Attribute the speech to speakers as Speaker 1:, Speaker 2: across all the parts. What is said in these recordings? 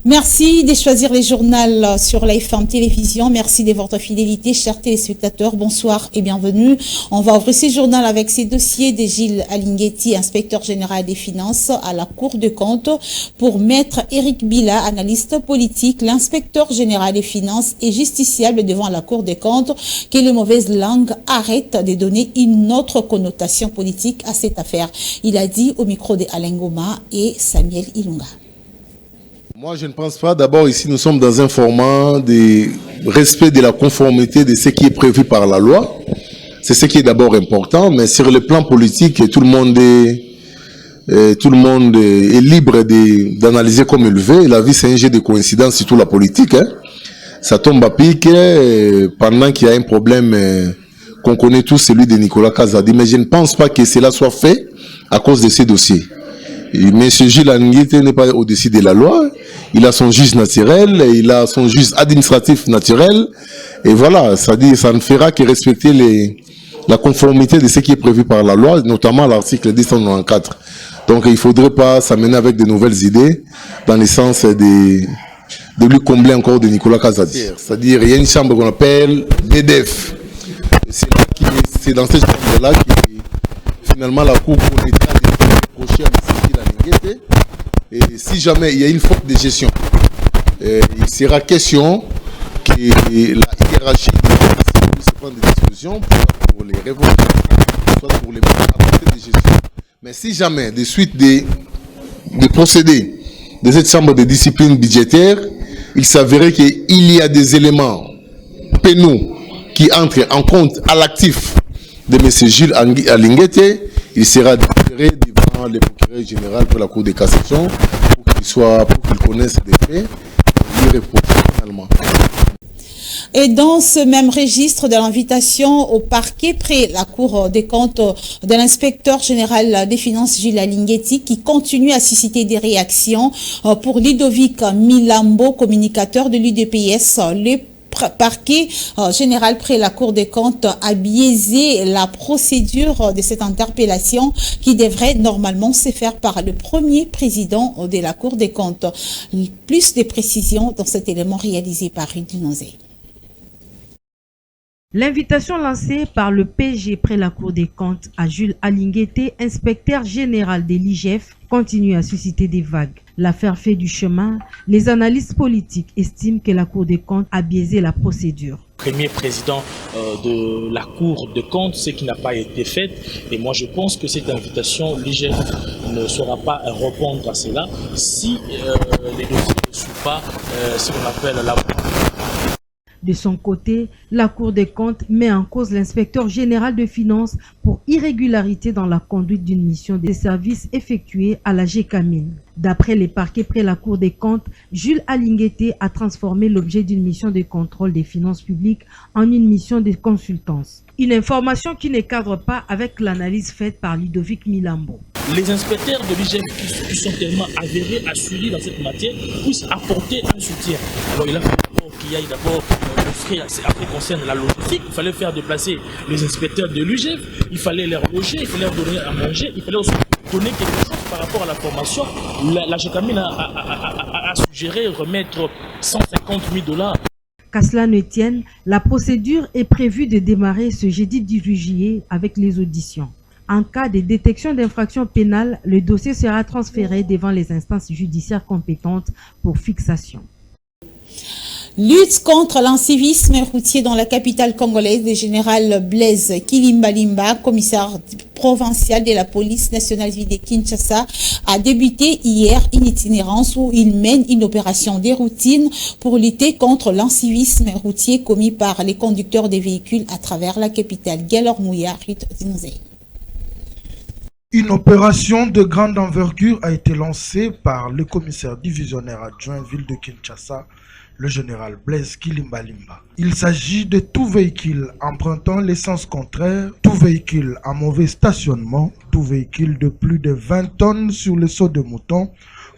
Speaker 1: Merci de choisir les journaux sur la FM Télévision. Merci de votre fidélité, chers téléspectateurs. Bonsoir et bienvenue. On va ouvrir ce journal avec ces dossiers de Gilles Alinguetti, inspecteur général des finances à la Cour des comptes, pour Maître Éric Bila, analyste politique. L'inspecteur général des finances est justiciable devant la Cour des comptes que les mauvaises langues arrêtent de donner une autre connotation politique à cette affaire. Il a dit au micro de Alain Goma et Samuel Ilunga.
Speaker 2: Moi, je ne pense pas. D'abord, ici, nous sommes dans un format de respect de la conformité de ce qui est prévu par la loi. C'est ce qui est d'abord important. Mais sur le plan politique, tout le monde est libre d'analyser comme il veut. La vie, c'est un jeu de coïncidence, surtout la politique. Hein. Ça tombe à pic pendant qu'il y a un problème qu'on connaît tous, celui de Nicolas Kazadi. Mais je ne pense pas que cela soit fait à cause de ces dossiers. Mais ce Gilles Alinguetti n'est pas au-dessus de la loi. Il a son juge naturel, il a son juge administratif naturel. Et voilà, ça ne fera que respecter la conformité de ce qui est prévu par la loi, notamment l'article 294. Donc il ne faudrait pas s'amener avec de nouvelles idées dans le sens de lui combler encore de Nicolas Kazadi. C'est-à-dire il y a une chambre qu'on appelle DDF. C'est dans cette chambre-là que finalement la Cour connaîtra des reprochés à et si jamais il y a une faute de gestion, il sera question que la hiérarchie puisse prendre des dispositions pour les révoquer, soit pour les mettre à côté de gestion. Mais si jamais, de suite des procédés de cette chambre de discipline budgétaire, il s'avérait qu'il y a des éléments pénaux qui entrent en compte à l'actif de M. Gilles Alinguetti, il sera déféré devant le procureur général pour la Cour de cassation pour qu'il connaisse des faits et lui reprocher finalement.
Speaker 1: Et dans ce même registre de l'invitation au parquet près la Cour des comptes de l'inspecteur général des finances Gilles Alinguetti, qui continue à susciter des réactions pour Ludovic Milambo, communicateur de l'UDPS, le parquet général près la Cour des comptes a biaisé la procédure de cette interpellation qui devrait normalement se faire par le premier président de la Cour des comptes. Plus de précisions dans cet élément réalisé par Rudy Nozé.
Speaker 3: L'invitation lancée par le PG près la Cour des comptes à Jules Alinguetti, inspecteur général de l'IGF, continue à susciter des vagues. L'affaire fait du chemin. Les analystes politiques estiment que la Cour des comptes a biaisé la procédure.
Speaker 4: Premier président de la Cour des comptes, ce qui n'a pas été fait. Et moi, je pense que cette invitation, l'IGF ne saura pas répondre à cela si les dossiers ne suivent pas ce qu'on appelle la...
Speaker 3: De son côté, la Cour des comptes met en cause l'inspecteur général de finances pour irrégularité dans la conduite d'une mission des services effectués à la GECAMINE. D'après les parquets près la Cour des comptes, Jules Alinguetti a transformé l'objet d'une mission de contrôle des finances publiques en une mission de consultance. Une information qui ne cadre pas avec l'analyse faite par Ludovic Milambo.
Speaker 4: Les inspecteurs de l'IGF qui sont tellement avérés, assurés dans cette matière, puissent apporter un soutien. Alors il a fallu qu'il y ait d'abord le frais, après concerne la logistique, il fallait faire déplacer les inspecteurs de l'IGF, il fallait leur loger, il fallait leur donner à manger, il fallait aussi donner quelque chose par rapport à la formation. La GECAMINE a suggéré remettre 150 000 $.
Speaker 3: Qu'à cela ne tienne, la procédure est prévue de démarrer ce jeudi 18 juillet avec les auditions. En cas de détection d'infraction pénale, le dossier sera transféré devant les instances judiciaires compétentes pour fixation.
Speaker 1: Lutte contre l'incivisme routier dans la capitale congolaise, le général Blaise Kilimbalimba, commissaire provincial de la police nationale de Kinshasa, a débuté hier une itinérance où il mène une opération de routine pour lutter contre l'incivisme routier commis par les conducteurs des véhicules à travers la capitale. Galor Mouya, Ruth Zinozé.
Speaker 5: Une opération de grande envergure a été lancée par le commissaire divisionnaire adjoint ville de Kinshasa, le général Blaise Kilimbalimba. Il s'agit de tout véhicule empruntant l'essence contraire, tout véhicule à mauvais stationnement, tout véhicule de plus de 20 tonnes sur le saut de mouton,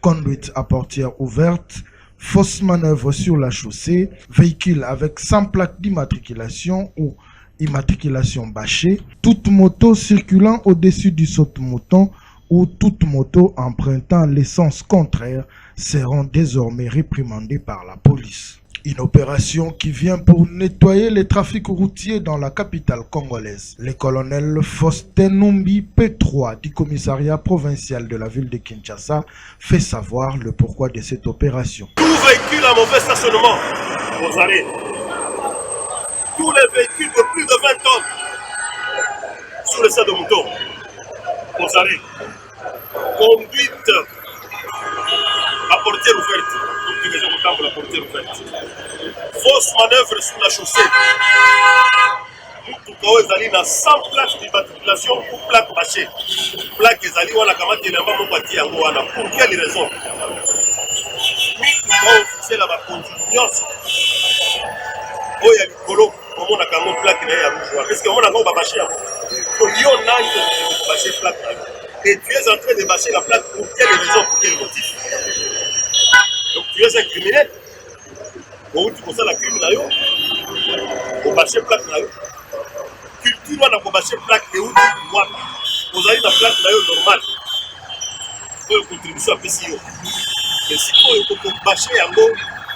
Speaker 5: conduite à portière ouverte, fausse manœuvre sur la chaussée, véhicule avec 100 plaques d'immatriculation ou immatriculation bâchée, toute moto circulant au-dessus du saut de mouton où toute moto empruntant l'essence contraire seront désormais réprimandées par la police. Une opération qui vient pour nettoyer les trafics routiers dans la capitale congolaise. Le colonel Faustin Numbi, P3 du commissariat provincial de la ville de Kinshasa, fait savoir le pourquoi de cette opération.
Speaker 6: Tout véhicule à mauvais stationnement, vous allez. Tous les véhicules de plus de 20 tonnes sur le stade de moto, vous allez. Conduite à portière ouverte. La portière ouverte. Fausse manœuvre sur la chaussée. Tout ezali na 100 plaques d'immatriculation ou plaques bâchées. Plaques ezali wana kamati na mba mokati yango wana. Pour quelle raison? C'est la confiance. Oya likolo komona kango plaque na ya rouge. Parce que mona ngo ba bâcher yango. Yo nani bâcher plaque. Et tu es en train de bâcher la plaque pour quelle raison, pour quel motif? Donc tu es un criminel. Ou tu consommes la criminelle, au bâcher plaque là. Culture doit pas bâcher plaque et où tu vois. Vous avez la plaque là normale. Pour une contribution à PCO. Mais si vous bâcher un mot,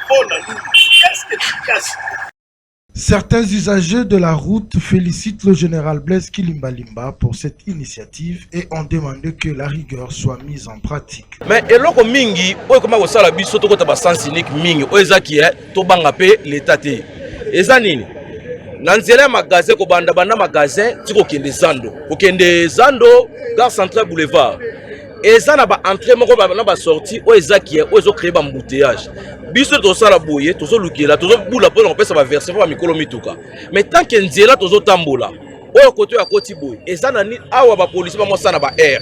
Speaker 6: on a nous. Qu'est-ce que tu caches?
Speaker 5: Certains usagers de la route félicitent le général Blaise Kilimbalimba pour cette initiative et ont demandé que la rigueur soit mise en pratique.
Speaker 7: Mais eloko mingi oyo koma kosala biso tokota ba sens unique mingi oyo ezaki to banga pe l'état te. Eza nini? Na nzela ya magasin ko banda magasin tiko kende Zando. Kokende Zando Gare Centrale Boulevard. Eza na ba entrée moko na ba sortie oyo ezaki oyo zo créer ba embouteillage. Biso tosala boye tozo lukela tozo bula po na pesa ba verser po ba mikolo mituka. Mais tant que nzela tozo tambola oyo koto ya koti boye eza na ni awa ba police ba mosana ba air.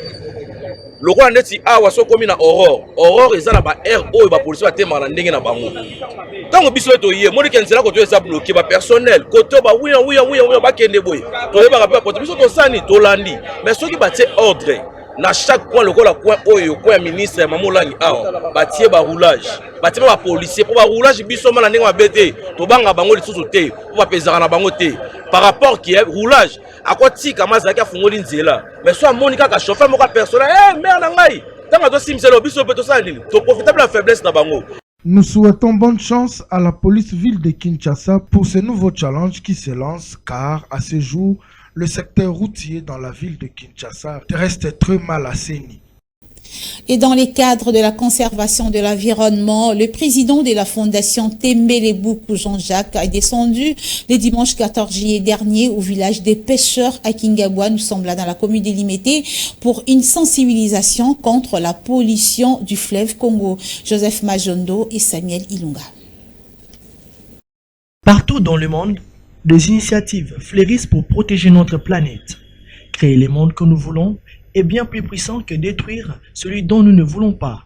Speaker 7: Lokola ndeti awa so komi na Aurore eza na ba air oyo ba police ba tema na ndenge na bango. Tango biso to yé moni ke nzela koto eza bloqué ba personnel koto ba wuya ba kende boye. Toyeba ka pe koto biso to sani to landi. Mais soki ba tie ordre na chaque coin lokola coin oyo coin ministre Mamolangi awa batie ba roulage batie ba policier pour ba roulage biso mana ndenge mabete to banga bango lisusu te pour ba pezana na bango te par rapport qui est roulage akoti kama zaki afungoli nzela mais soit monika ka chauffeur moka personnel merde na ngai tanga to simselo biso pe to sala nini to profitable la faiblesse na bango.
Speaker 5: Nous souhaitons bonne chance à la police ville de Kinshasa pour ce nouveau challenge qui se lance car à ce jour le secteur routier dans la ville de Kinshasa reste très mal assaini.
Speaker 1: Et dans les cadres de la conservation de l'environnement, le président de la fondation Tembele Boukou Jean-Jacques est descendu le dimanche 14 juillet dernier au village des pêcheurs à Kingabwa, nous sommes là dans la commune de Limete, pour une sensibilisation contre la pollution du fleuve Congo. Joseph Majondo et Samuel Ilunga.
Speaker 8: Partout dans le monde, des initiatives fleurissent pour protéger notre planète. Créer le monde que nous voulons est bien plus puissant que détruire celui dont nous ne voulons pas.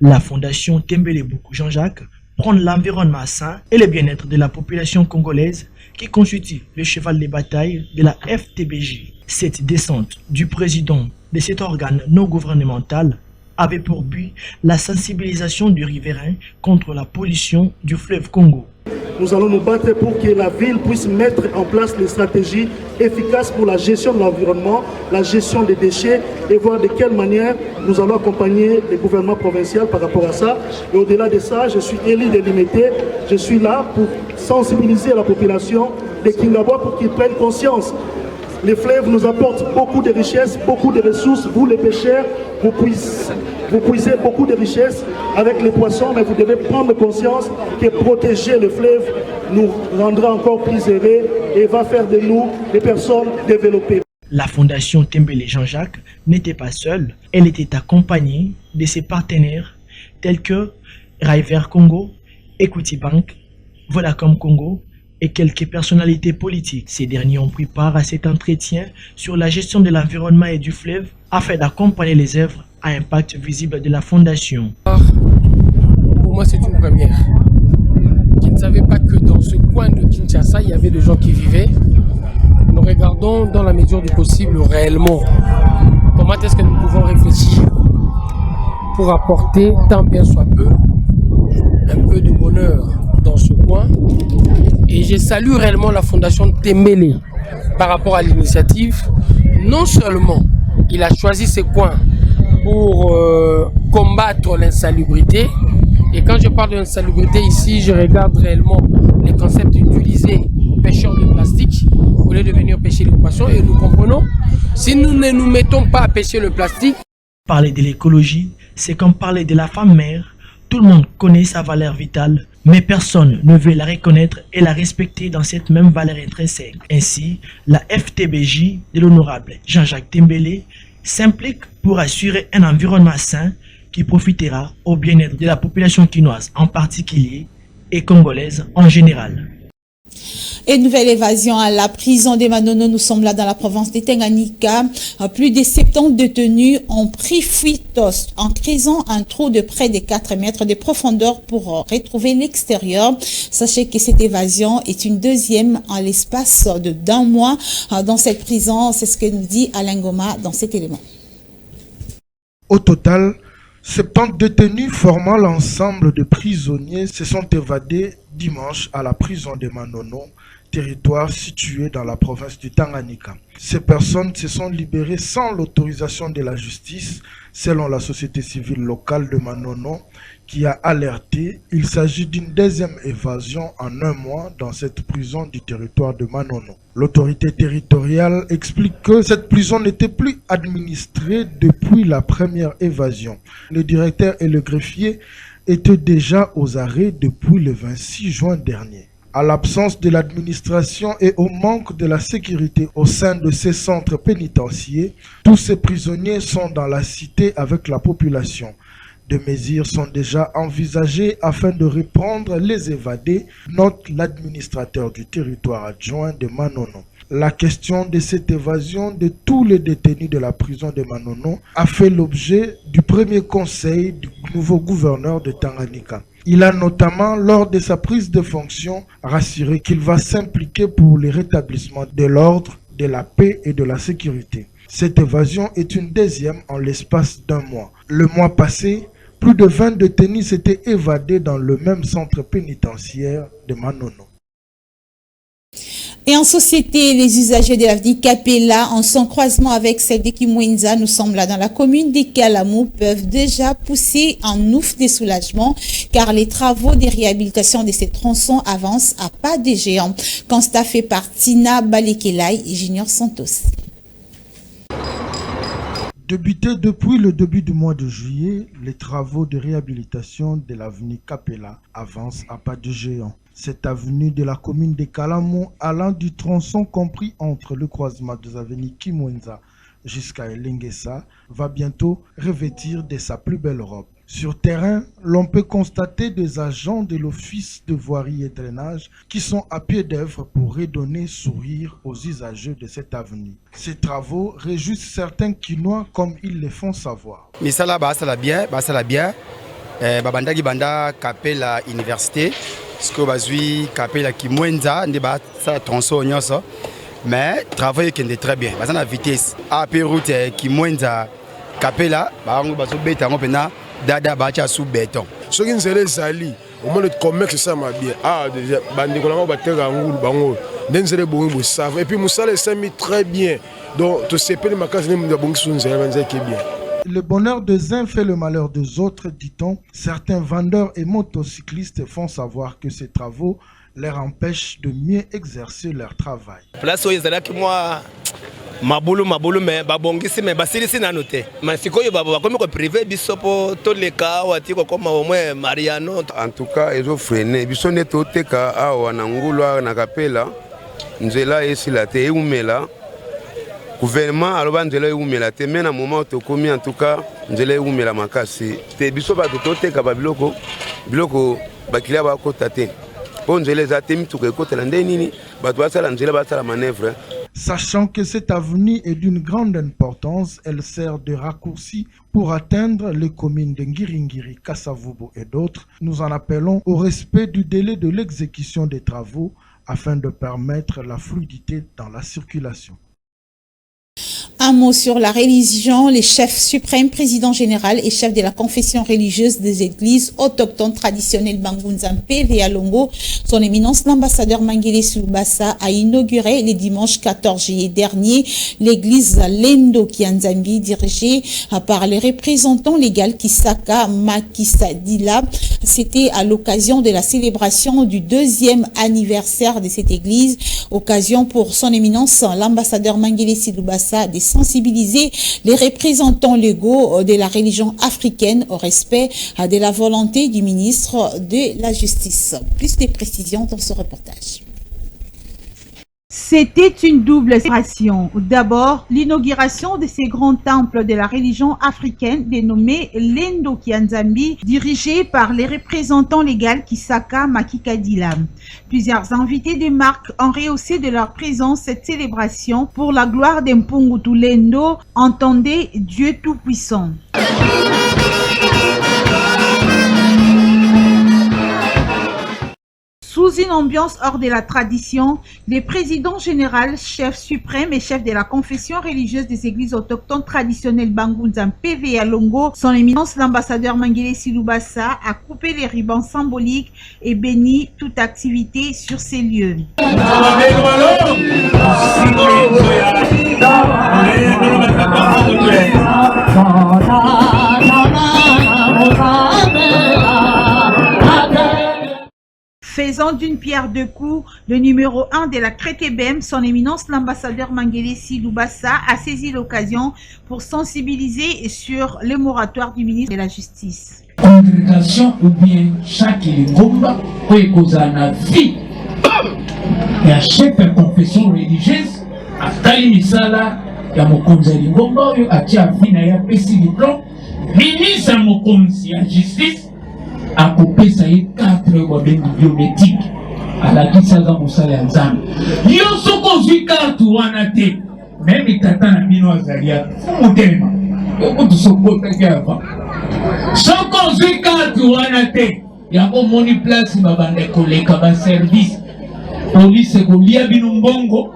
Speaker 8: La fondation Tembele Boukou Jean-Jacques prône l'environnement sain et le bien-être de la population congolaise qui constitue le cheval de bataille de la FTBJ. Cette descente du président de cet organe non gouvernemental avait pour but la sensibilisation du riverain contre la pollution du fleuve Congo.
Speaker 9: Nous allons nous battre pour que la ville puisse mettre en place des stratégies efficaces pour la gestion de l'environnement, la gestion des déchets et voir de quelle manière nous allons accompagner les gouvernements provinciaux par rapport à ça. Et au-delà de ça, je suis élu de Limete, je suis là pour sensibiliser la population de Kingabwa pour qu'ils prennent conscience. Les fleuves nous apportent beaucoup de richesses, beaucoup de ressources. Vous les pêcheurs, vous puisez beaucoup de richesses avec les poissons, mais vous devez prendre conscience que protéger le fleuve nous rendra encore plus heureux et va faire de nous des personnes développées.
Speaker 8: La fondation Tembele Jean-Jacques n'était pas seule, elle était accompagnée de ses partenaires tels que River Congo, Equity Bank, Vodacom Congo, et quelques personnalités politiques. Ces derniers ont pris part à cet entretien sur la gestion de l'environnement et du fleuve afin d'accompagner les œuvres à impact visible de la fondation.
Speaker 10: Pour moi, c'est une première. Je ne savais pas que dans ce coin de Kinshasa, il y avait des gens qui vivaient. Nous regardons dans la mesure du possible réellement comment est-ce que nous pouvons réfléchir pour apporter tant bien soit peu un peu de bonheur dans ce coin. Et je salue réellement la fondation Tembele par rapport à l'initiative. Non seulement il a choisi ce coin pour combattre l'insalubrité. Et quand je parle de l'insalubrité ici, je regarde réellement les concepts utilisés pêcheurs de plastique au lieu de venir pêcher les poissons. Et nous comprenons, si nous ne nous mettons pas à pêcher le plastique.
Speaker 8: Parler de l'écologie, c'est comme parler de la femme mère. Tout le monde connaît sa valeur vitale, mais personne ne veut la reconnaître et la respecter dans cette même valeur intrinsèque. Ainsi, la FTBJ de l'honorable Jean-Jacques Tembele s'implique pour assurer un environnement sain qui profitera au bien-être de la population quinoise en particulier et congolaise en général.
Speaker 1: Et nouvelle évasion à la prison de Manono. Nous sommes là dans la province de Tanganyika. Plus de 70 détenus ont pris fuite en creusant un trou de près de 4 mètres de profondeur pour retrouver l'extérieur. Sachez que cette évasion est une deuxième en l'espace d'un mois dans cette prison. C'est ce que nous dit Alain Goma dans cet élément.
Speaker 5: Au total, 70 détenus formant l'ensemble de prisonniers se sont évadés dimanche à la prison de Manono, territoire situé dans la province du Tanganyika. Ces personnes se sont libérées sans l'autorisation de la justice, selon la société civile locale de Manono, qui a alerté. Il s'agit d'une deuxième évasion en un mois dans cette prison du territoire de Manono. L'autorité territoriale explique que cette prison n'était plus administrée depuis la première évasion. Le directeur et le greffier étaient déjà aux arrêts depuis le 26 juin dernier. À l'absence de l'administration et au manque de la sécurité au sein de ces centres pénitentiaires, tous ces prisonniers sont dans la cité avec la population. Des mesures sont déjà envisagées afin de reprendre les évadés, note l'administrateur du territoire adjoint de Manono. La question de cette évasion de tous les détenus de la prison de Manono a fait l'objet du premier conseil du nouveau gouverneur de Tanganyika. Il a notamment, lors de sa prise de fonction, rassuré qu'il va s'impliquer pour le rétablissement de l'ordre, de la paix et de la sécurité. Cette évasion est une deuxième en l'espace d'un mois. Le mois passé, plus de 20 détenus s'étaient évadés dans le même centre pénitentiaire de Manono.
Speaker 1: Et en société, les usagers de l'avenue Capella, en son croisement avec celle de Kimwenza, nous sommes là dans la commune de Kalamou, peuvent déjà pousser un ouf de soulagement car les travaux de réhabilitation de ces tronçons avancent à pas de géant. Constat fait par Tina Balekelai et Junior Santos.
Speaker 5: Débutés depuis le début du mois de juillet, les travaux de réhabilitation de l'avenue Capella avancent à pas de géant. Cette avenue de la commune de Kalamou, allant du tronçon compris entre le croisement des avenues Kimwenza jusqu'à Elengesa, va bientôt revêtir de sa plus belle robe. Sur terrain, l'on peut constater des agents de l'office de voirie et drainage qui sont à pied d'œuvre pour redonner sourire aux usagers de cette avenue. Ces travaux réjouissent certains Kinois comme ils le font savoir.
Speaker 11: Misala basala bien, babandaki banda Capella université, ce que bazui Capella Kimwenza ndi ba ça tronçon nyonso, mais travail qui est très bien. Parce la vitesse à route Kimwenza Capella, bango bazo beta ngopena dada bacha sous béton.
Speaker 12: Ce qui nous est sali, au moins le commerce ça m'a bien. Ah déjà bandi kolanga bateka ngulu bango. Nenzele bongo bo savent et puis musala ça mis très bien. Donc to sepeli makazi ne bongo sunzela banza qui bien.
Speaker 5: Le bonheur des uns fait le malheur des autres, dit-on. Certains vendeurs et motocyclistes font savoir que ces travaux leur empêchent de mieux exercer leur travail.
Speaker 13: Place où ils allaient moi mabulu mais babongisi mais basilisi na noté. Mais sikoyo baba comme ko privé bisopo to le ka wati ko comme au moins Mariano.
Speaker 14: En tout cas, ils ont freiné. Biso ne toteka awa na ngulu na Capella. Nzela esila te umela. Gouvernement aloba nzela eumela te mais na moment to komi en tout cas nzela eumela makasi te biso ba toteka ba biloko bakila ba kota te po nzela za te mituka ekotela nde nini bato basala nzela basala manœuvre.
Speaker 5: Sachant que cette avenue est d'une grande importance, elle sert de raccourci pour atteindre les communes de Ngiringiri, Kasavubo et d'autres. Nous en appelons au respect du délai de l'exécution des travaux afin de permettre la fluidité dans la circulation.
Speaker 1: Un mot sur la religion. Les chefs suprêmes, président général et chef de la confession religieuse des églises autochtones traditionnelles Bangunzampe et Alongo, son éminence l'ambassadeur Mangele Silubasa a inauguré le dimanche 14 juillet dernier l'église Lendo Kianzambi dirigée par les représentants légaux Kisaka Makisadila. C'était à l'occasion de la célébration du 2e anniversaire de cette église, occasion pour son éminence l'ambassadeur Mangele Silubasa de sensibiliser les représentants légaux de la religion africaine au respect de la volonté du ministre de la Justice. Plus de précisions dans ce reportage.
Speaker 15: C'était une double célébration. D'abord, l'inauguration de ces grands temples de la religion africaine dénommés Lendo Kianzambi, dirigés par les représentants légaux Kisaka Makikadila. Plusieurs invités des marques ont rehaussé de leur présence cette célébration pour la gloire d'Mpungutu Lendo, entendez Dieu Tout-Puissant. Sous une ambiance hors de la tradition, les présidents généraux, chefs suprêmes et chefs de la confession religieuse des églises autochtones traditionnelles Bangunzampe et Alongo, son éminence l'ambassadeur Mangele Silubasa a coupé les rubans symboliques et béni toute activité sur ces lieux. Faisant d'une pierre deux coups, le numéro 1 de la Crétébem, son éminence l'ambassadeur Mangele Silubasa a saisi l'occasion pour sensibiliser sur le moratoire du ministre de la Justice.
Speaker 16: Congrégation ou bien chaque lingomba ou ekozana vie ya chef de confession religieuse atali misala ya mokonzi lingomba oyo atia vina ya pesi diplôme ministre mokonzi ya justice a coupé ça y 4 wabengi biométrique à la kisaza musala ya nzambe yo soko zwi carte wana te même tata na bino azalia fumutelema yo to soko taki avant soko zwi carte wana te ya ko moni place babande koleka ba service police kolia bino mbongo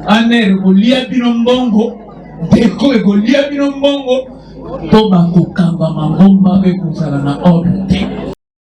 Speaker 16: aner kolia bino mbongo deko kolia bino mbongo to bakokamba mangomba be kozala na ordre te.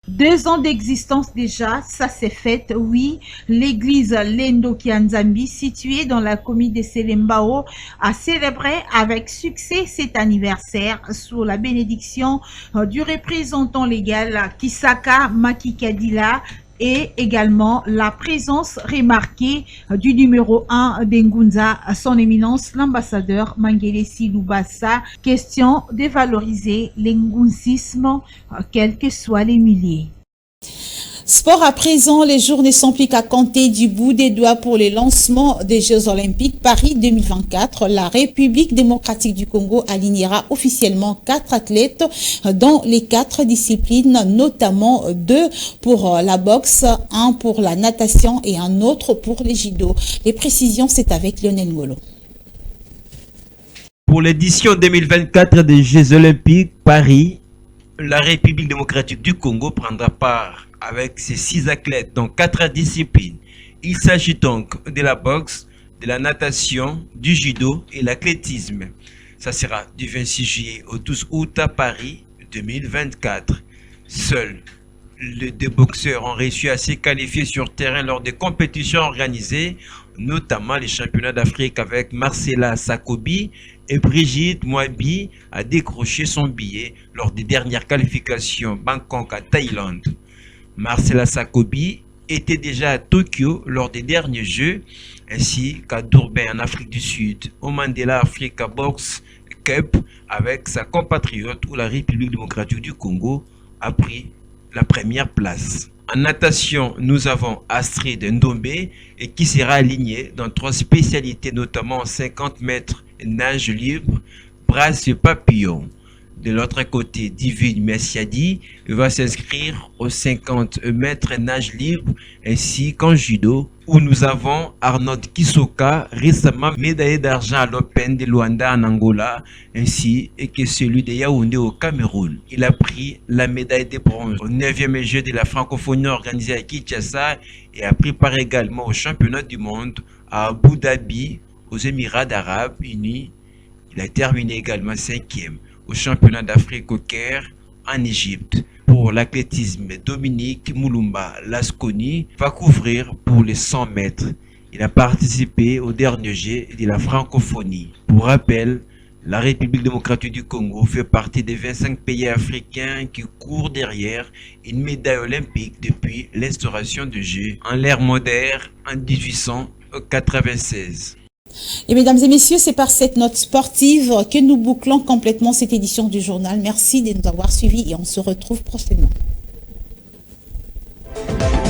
Speaker 15: 2 ans d'existence déjà, ça s'est fait, oui. L'église Lendo Kianzambi, située dans la commune de Selembao, a célébré avec succès cet anniversaire sous la bénédiction du représentant légal Kisaka Makikadila et également la présence remarquée du numéro 1 d'Ngunza, son éminence l'ambassadeur Mangele Silubasa. Question de valoriser l'ngunzisme, quels que soient les milliers.
Speaker 1: Sport à présent, les jours ne sont plus qu'à compter du bout des doigts pour le lancement des Jeux Olympiques Paris 2024. La République démocratique du Congo alignera officiellement 4 athlètes dans les 4 disciplines, notamment 2 pour la boxe, 1 pour la natation et un autre pour les judo. Les précisions, c'est avec Lionel Ngolo.
Speaker 17: Pour l'édition 2024 des Jeux Olympiques Paris, la République démocratique du Congo prendra part avec ses 6 athlètes dans 4 disciplines. Il s'agit donc de la boxe, de la natation, du judo et l'athlétisme. Ça sera du 26 juillet au 12 août à Paris 2024. Seuls les 2 boxeurs ont réussi à se qualifier sur terrain lors des compétitions organisées, notamment les championnats d'Afrique avec Marcela Sakobi et Brigitte Mwabi a décroché son billet lors des dernières qualifications Bangkok à Thaïlande. Marcela Sakobi était déjà à Tokyo lors des derniers Jeux, ainsi qu'à Durban en Afrique du Sud, au Mandela Africa Box Cup avec sa compatriote où la République démocratique du Congo a pris la première place. En natation, nous avons Astrid Ndombe et qui sera alignée dans 3 spécialités, notamment 50 mètres nage libre, brasse papillon. De l'autre côté, Divine Messiadi va s'inscrire aux 50 mètres nage libre ainsi qu'en judo où nous avons Arnold Kisoka, récemment médaillé d'argent à l'Open de Luanda en Angola ainsi que celui de Yaoundé au Cameroun. Il a pris la médaille de bronze au 9e jeu de la francophonie organisé à Kinshasa et a pris part également au championnat du monde à Abu Dhabi, aux Émirats Arabes Unis Il a terminé également 5e au championnat d'Afrique au Caire en Égypte. Pour l'athlétisme, Dominique Moulumba Lasconi va couvrir pour les 100 mètres. Il a participé au dernier Jeux de la francophonie. Pour rappel, la République démocratique du Congo fait partie des 25 pays africains qui courent derrière une médaille olympique depuis l'instauration du Jeux en l'ère moderne en 1896.
Speaker 1: Et mesdames et messieurs, c'est par cette note sportive que nous bouclons complètement cette édition du journal. Merci de nous avoir suivis et on se retrouve prochainement.